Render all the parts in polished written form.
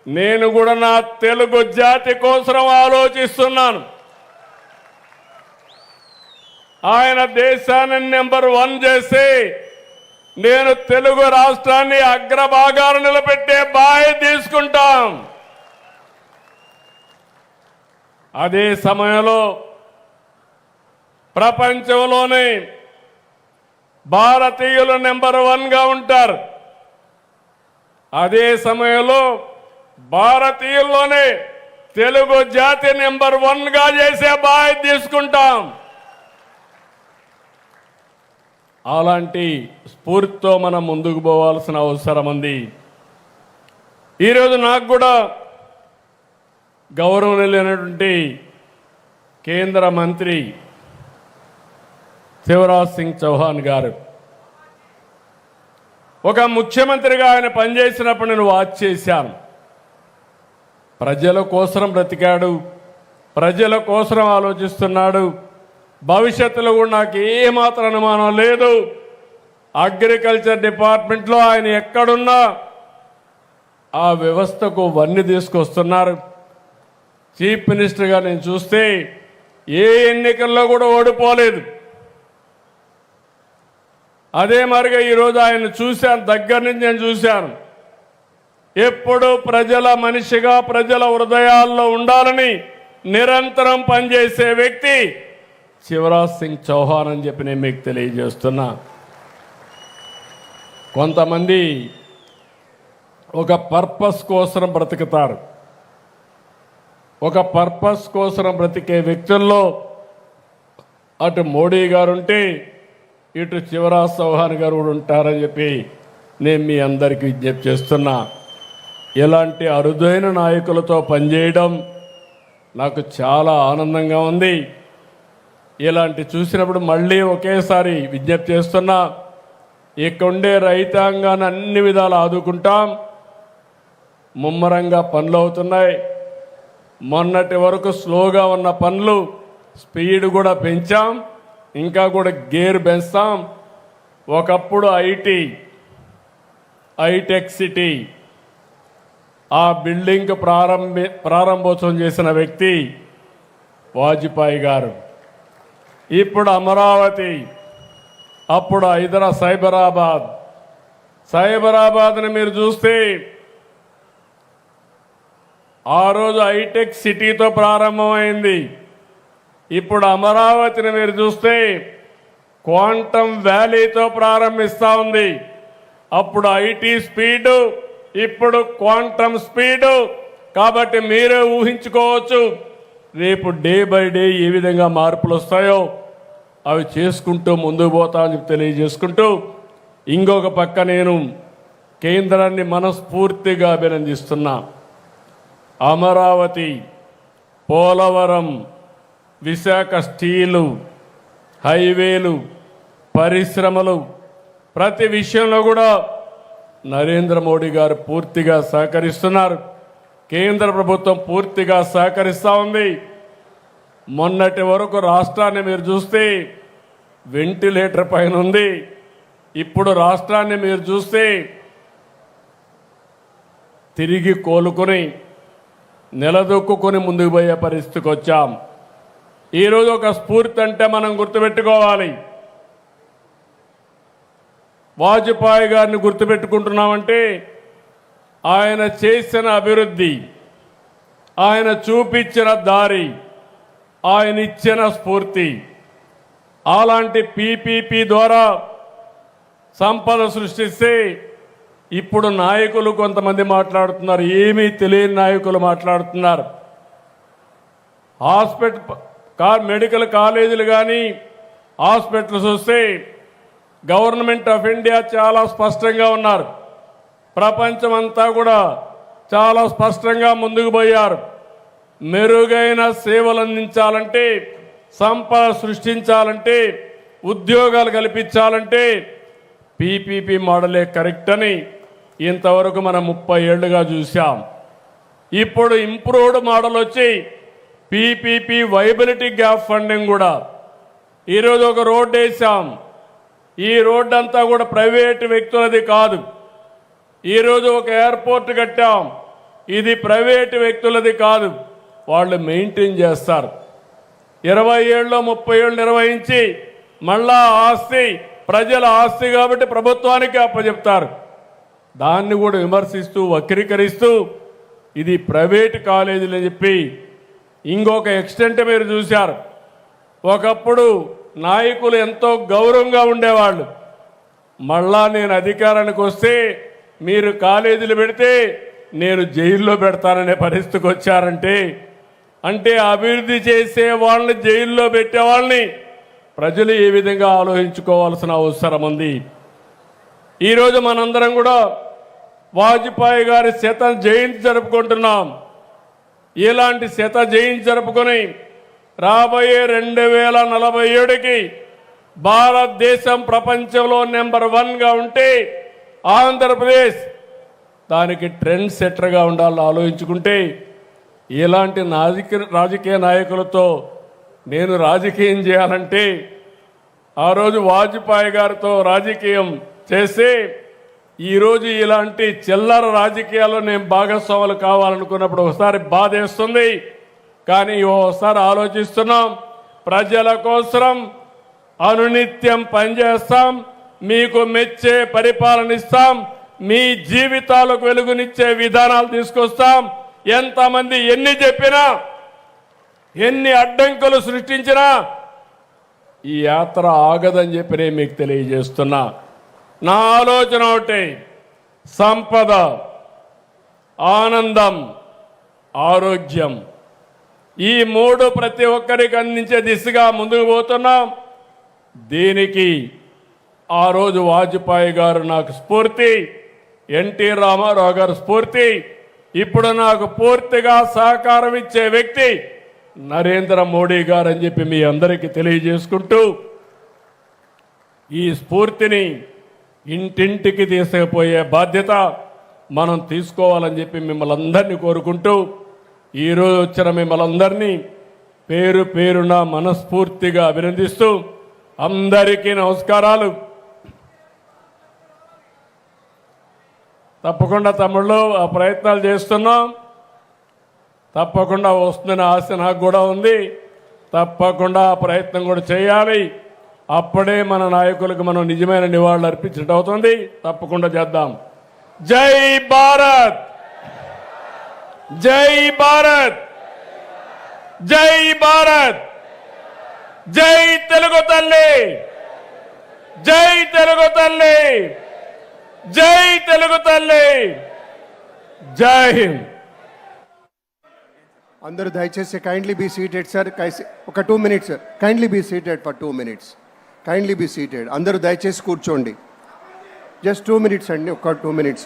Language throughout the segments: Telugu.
నేను కూడా నా తెలుగు జాతి కోసం ఆలోచిస్తున్నాను. ఆయన దేశాన్ని నెంబర్ 1 చేసి నేను తెలుగు రాష్ట్రాన్ని అగ్రభాగాలు నిలబెట్టే బాధ్యత తీసుకుంటాం. అదే సమయంలో ప్రపంచంలోనే భారతీయులు నెంబర్ 1గా ఉంటారు. అదే సమయంలో భారతీయుల్లోనే తెలుగు జాతి నెంబర్ 1గా చేసే బాధ్యత తీసుకుంటాం. అలాంటి స్ఫూర్తితో మనం ముందుకు పోవాల్సిన అవసరం ఉంది. ఈరోజు నాకు కూడా గౌరవనీయులైనటువంటి కేంద్ర మంత్రి శివరాజ్ సింగ్ చౌహాన్ గారు ఒక ముఖ్యమంత్రిగా ఆయన పనిచేసినప్పుడు నేను వాచ్ చేశాను. ప్రజల కోసం బ్రతికాడు, ప్రజల కోసం ఆలోచిస్తున్నాడు. భవిష్యత్తులో కూడా నాకు ఏమాత్రం అనుమానం లేదు, అగ్రికల్చర్ డిపార్ట్మెంట్లో ఆయన ఎక్కడున్నా ఆ వ్యవస్థకు వన్నీ తీసుకొస్తున్నారు. చీఫ్ మినిస్టర్గా నేను చూస్తే ఏ ఎన్నికల్లో కూడా ఓడిపోలేదు. అదే మరిగా ఈరోజు ఆయన చూశాను, దగ్గర నుంచి నేను చూశాను. ఎప్పుడు ప్రజల మనిషిగా ప్రజల హృదయాల్లో ఉండాలని నిరంతరం పనిచేసే వ్యక్తి శివరాజ్ సింగ్ చౌహాన్ అని చెప్పి నేను మీకు తెలియజేస్తున్నా. కొంతమంది ఒక పర్పస్ కోసం బ్రతుకుతారు. ఒక పర్పస్ కోసం బ్రతికే వ్యక్తుల్లో అటు మోడీ గారు ఉంటే ఇటు శివరాజ్ చౌహాన్ గారు కూడా ఉంటారని చెప్పి నేను మీ అందరికీ విజ్ఞప్తి చేస్తున్నా. ఇలాంటి అరుదైన నాయకులతో పనిచేయడం నాకు చాలా ఆనందంగా ఉంది. ఇలాంటి చూసినప్పుడు మళ్ళీ ఒకేసారి విజ్ఞప్తి చేస్తున్నా, ఇక్కడుండే రైతాంగాన్ని అన్ని విధాలు ఆదుకుంటాం. ముమ్మరంగా పనులు అవుతున్నాయి. మొన్నటి వరకు స్లోగా ఉన్న పనులు స్పీడ్ కూడా పెంచాం, ఇంకా కూడా గేర్ పెంచుతాం. ఒకప్పుడు హైటెక్ సిటీ ఆ బిల్డింగ్ ప్రారంభోత్సవం చేసిన వ్యక్తి వాజ్పేయి గారు. ఇప్పుడు అమరావతి, అప్పుడు సైబరాబాద్ని మీరు చూస్తే ఆ రోజు హైటెక్ సిటీతో ప్రారంభమైంది. ఇప్పుడు అమరావతిని మీరు చూస్తే క్వాంటమ్ వ్యాలీతో ప్రారంభిస్తూ ఉంది. అప్పుడు ఐటీ స్పీడు, ఇప్పుడు క్వాంటమ్ స్పీడు. కాబట్టి మీరే ఊహించుకోవచ్చు రేపు డే బై డే ఏ విధంగా మార్పులు వస్తాయో అవి చేసుకుంటూ ముందుకు పోతామని తెలియజేసుకుంటూ, ఇంకొక పక్క నేను కేంద్రాన్ని మనస్ఫూర్తిగా అభినందిస్తున్నా. అమరావతి, పోలవరం, విశాఖ స్టీలు, హైవేలు, పరిశ్రమలు ప్రతి విషయంలో కూడా నరేంద్ర మోడీ గారు పూర్తిగా సహకరిస్తున్నారు. కేంద్ర ప్రభుత్వం పూర్తిగా సహకరిస్తూ ఉంది. మొన్నటి వరకు రాష్ట్రాన్ని మీరు చూస్తే వెంటిలేటర్ పైన ఉంది. ఇప్పుడు రాష్ట్రాన్ని మీరు చూస్తే తిరిగి కోలుకొని నిలదొక్కుని ముందుకు పోయే పరిస్థితికి వచ్చాం. ఈరోజు ఒక స్ఫూర్తి అంటే మనం గుర్తుపెట్టుకోవాలి. వాజ్పేయి గారిని గుర్తుపెట్టుకుంటున్నామంటే ఆయన చేసిన అభివృద్ధి, ఆయన చూపించిన దారి, ఆయన ఇచ్చిన స్ఫూర్తి. అలాంటి పీపీపీ ద్వారా సంపద సృష్టిస్తే ఇప్పుడు నాయకులు కొంతమంది మాట్లాడుతున్నారు, ఏమీ తెలియని నాయకులు మాట్లాడుతున్నారు. మెడికల్ కాలేజీలు కానీ హాస్పిటల్స్ వస్తే గవర్నమెంట్ ఆఫ్ ఇండియా చాలా స్పష్టంగా ఉన్నారు. ప్రపంచమంతా కూడా చాలా స్పష్టంగా ముందుకు పోయారు. మెరుగైన సేవలు అందించాలంటే, సంపద సృష్టించాలంటే, ఉద్యోగాలు కల్పించాలంటే పీపీపీ మోడలే కరెక్ట్ అని ఇంతవరకు మనం 30 ఏళ్లుగా చూసాం. ఇప్పుడు ఇంప్రూవ్డ్ మోడల్ వచ్చి పీపీపీ వైబిలిటీ గ్యాప్ ఫండింగ్ కూడా. ఈరోజు ఒక రోడ్డు వేసాం. ఈ రోడ్డు అంతా కూడా ప్రైవేటు వ్యక్తులది కాదు. ఈరోజు ఒక ఎయిర్పోర్ట్ కట్టాం. ఇది ప్రైవేటు వ్యక్తులది కాదు, వాళ్ళు మెయింటైన్ చేస్తారు. 20 ఏళ్ళు 30 ఏళ్ళు నిర్వహించి మళ్ళా ఆస్తి ప్రజల ఆస్తి కాబట్టి ప్రభుత్వానికి అప్పచెప్తారు. దాన్ని కూడా విమర్శిస్తూ వక్రీకరిస్తూ ఇది ప్రైవేటు కాలేజీలు అని చెప్పి ఇంకొక ఎక్స్టెంట్ మీరు చూశారు. ఒకప్పుడు నాయకులు ఎంతో గౌరవంగా ఉండేవాళ్ళు. మళ్ళా నేను అధికారానికి వస్తే మీరు కాలేజీలు పెడితే నేను జైల్లో పెడతాననే పరిస్థితికి వచ్చారంటే, అంటే అభివృద్ధి చేసే వాళ్ళని జైల్లో పెట్టే వాళ్ళని ప్రజలు ఏ విధంగా ఆలోచించుకోవాల్సిన అవసరం ఉంది. ఈరోజు మనందరం కూడా వాజ్పేయి గారి శత జయంతి జరుపుకుంటున్నాం. ఇలాంటి శత జయంతి జరుపుకొని రాబోయే 2047కి భారతదేశం ప్రపంచంలో నెంబర్ 1గా ఉంటే ఆంధ్రప్రదేశ్ దానికి ట్రెండ్ సెట్టర్గా ఉండాలని ఆలోచించుకుంటే, ఇలాంటి రాజకీయ నాయకులతో నేను రాజకీయం చేయాలంటే ఆ రోజు వాజ్పేయి గారితో రాజకీయం చేస్తే ఈరోజు ఇలాంటి చిల్లర రాజకీయాల్లో నేను భాగస్వాములు కావాలనుకున్నప్పుడు ఒకసారి బాధేస్తుంది. కానీ ఓసారి ఆలోచిస్తున్నాం, ప్రజల కోసం అనునిత్యం పనిచేస్తాం, మీకు మెచ్చే పరిపాలన ఇస్తాం, మీ జీవితాలకు వెలుగునిచ్చే విధానాలు తీసుకొస్తాం. ఎంతమంది ఎన్ని చెప్పినా ఎన్ని అడ్డంకులు సృష్టించినా ఈ యాత్ర ఆగదని చెప్పి నేను మీకు తెలియజేస్తున్నా. నా ఆలోచన ఒకటి, సంపద, ఆనందం, ఆరోగ్యం, ఈ 3 ప్రతి ఒక్కరికి అందించే దిశగా ముందుకు పోతున్నాం. దీనికి ఆ రోజు వాజ్పేయి గారు నాకు స్ఫూర్తి, ఎన్టీ రామారావు గారు స్ఫూర్తి. ఇప్పుడు నాకు పూర్తిగా సహకారం ఇచ్చే వ్యక్తి నరేంద్ర మోడీ గారు అని చెప్పి మీ అందరికీ తెలియజేసుకుంటూ, ఈ స్ఫూర్తిని ఇంటింటికి తీసుకుపోయే బాధ్యత మనం తీసుకోవాలని చెప్పి మిమ్మల్ని అందరినీ కోరుకుంటూ, ఈరోజు వచ్చిన మిమ్మల్ని అందరినీ పేరు పేరున మనస్ఫూర్తిగా అభినందిస్తూ అందరికీ నమస్కారాలు. తప్పకుండా తమ్ముళ్ళు ఆ ప్రయత్నాలు చేస్తున్నాం. తప్పకుండా వస్తుందని ఆశ నాకు కూడా ఉంది. తప్పకుండా ఆ ప్రయత్నం కూడా చేయాలి. అప్పుడే మన నాయకులకు మనం నిజమైన నివాళులు అర్పించినట్టు అవుతుంది. తప్పకుండా చేద్దాం. జై భారత్, జై భారత్, జై భారత్, జై తెలుగు తల్లి, జై తెలుగు తల్లి, జై తెలుగు తల్లి, జై హింద్. అందరూ దయచేసి కైండ్లీ బీ సీటెడ్ సార్. ఒక 2 minutes sir. Kindly be seated for 2 minutes. Kindly be seated. అందరూ దయచేసి కూర్చోండి. జస్ట్ 2 minutes అండి, ఒక 2 minutes.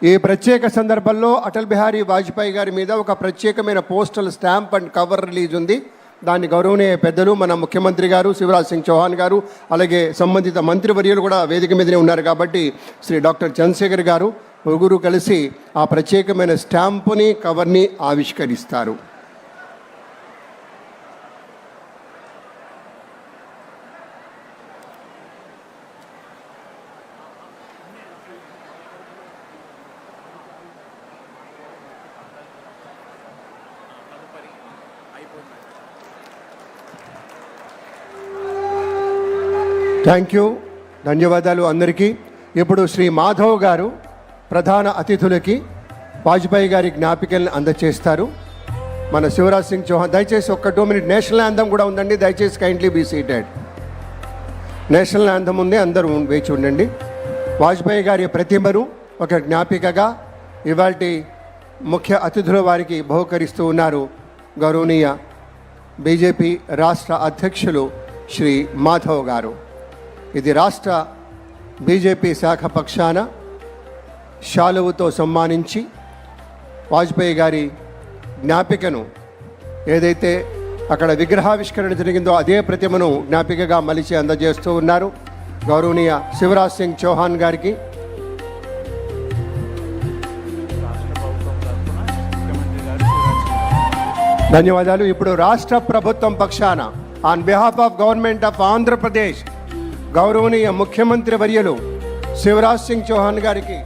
ఈ ప్రత్యేక సందర్భంలో అటల్ బిహారీ వాజ్పేయి గారి మీద ఒక ప్రత్యేకమైన postal stamp and cover release ఉంది. దాన్ని గౌరవనీయ పెద్దలు మన ముఖ్యమంత్రి గారు శివరాజ్ సింగ్ చౌహాన్ గారు, అలాగే సంబంధిత మంత్రివర్యులు కూడా వేదిక మీదనే ఉన్నారు కాబట్టి శ్రీ డాక్టర్ చంద్రశేఖర్ గారు ముగ్గురు కలిసి ఆ ప్రత్యేకమైన స్టాంపుని కవర్ని ఆవిష్కరిస్తారు. థ్యాంక్ యూ, ధన్యవాదాలు అందరికీ. ఇప్పుడు శ్రీ మాధవ్ గారు ప్రధాన అతిథులకి వాజ్పేయి గారి జ్ఞాపికలను అందజేస్తారు. మన శివరాజ్ సింగ్ చౌహాన్ దయచేసి ఒక్క 2 minutes. నేషనల్ యాంథమ్ కూడా ఉందండి, దయచేసి kindly be seated. National anthem ఉంది, అందరూ వేచి ఉండండి. వాజ్పేయి గారి ప్రతిమను ఒక జ్ఞాపికగా ఇవాల్టి ముఖ్య అతిథుల వారికి బహుకరిస్తూ ఉన్నారు గౌరవనీయ బీజేపీ రాష్ట్ర అధ్యక్షులు శ్రీ మాధవ్ గారు. ఇది రాష్ట్ర బీజేపీ శాఖ పక్షాన శాలువుతో సన్మానించి వాజ్పేయి గారి జ్ఞాపికను ఏదైతే అక్కడ విగ్రహావిష్కరణ జరిగిందో అదే ప్రతిమను జ్ఞాపికగా మలిచి అందజేస్తూ ఉన్నారు గౌరవనీయ శివరాజ్ సింగ్ చౌహాన్ గారికి. ధన్యవాదాలు. ఇప్పుడు రాష్ట్ర ప్రభుత్వం పక్షాన on behalf of government of Andhra Pradesh గౌరవనీయ ముఖ్యమంత్రి వర్యులు శివరాజ్ సింగ్ చౌహాన్ గారికి